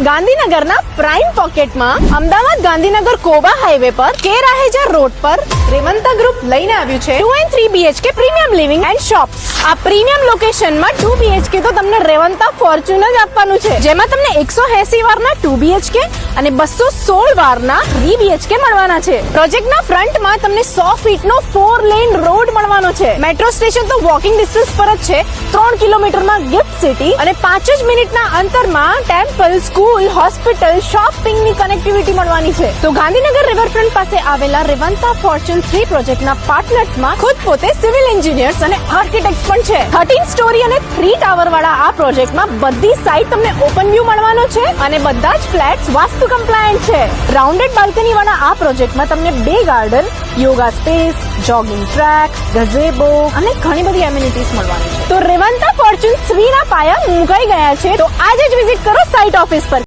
ગાંધીનગરના prime પોકેટમાં Ahmedabad Gandhinagar Koba highway પર કે રાહેજા રોડ પર રેવંતા ગ્રુપ લઈને આવ્યું છે 2 and 3 BHK premium living and shops. આ પ્રીમિયમ લોકેશનમાં 2 BHK તો તમને રેવંતા ફોર્ચ્યુન જ આપવાનું છે, જેમાં તમને 180 વારના 2 BHK અને 216 વારના 3 BHK મળવાના છે. પ્રોજેક્ટના ફ્રન્ટમાં તમને 100 ફીટનો 4 લેન રોડ મળવાનો છે. મેટ્રો સ્ટેશન તો વોકિંગ ડિસ્ટન્સ પર જ છે. 3 કિલોમીટરમાં ગિફ્ટ સિટી અને 5 જ મિનિટના અંતરમાં ટેમ્પલ, સ્કૂલ, હોસ્પિટલ, શોપિંગની કનેક્ટિવિટી મળવાની છે. તો ગાંધીનગર રિવરફ્રન્ટ પાસે આવેલા રેવંતા ફોર્ચ્યુન 3 પ્રોજેક્ટના પાર્ટનર્સમાં ખુદ પોતે સિવિલ એન્જિનિયર્સ અને આર્કિટેક્ટ્સ પણ છે. 13 સ્ટોરી અને 3 ટાવર વાળા આ પ્રોજેક્ટમાં બધી સાઇડ તમને ઓપન વ્યૂ મળવાનો છે અને બધા જ ફ્લેટ્સ વાસ્તુ કમ્પ્લાયન્ટ છે. રાઉન્ડેડ બાલ્કની વાળા આ પ્રોજેક્ટમાં તમને 2 garden, yoga space, jogging track, ગઝેબો અને ઘણી બધી એમિનિટીઝ મળવાની છે. તો રેવંતા ફોર્ચ્યુન 3 ના પાયા મુકાઈ ગયા છે. તો આજે જ વિઝિટ કરો સાઇટ ઓફિસ પર.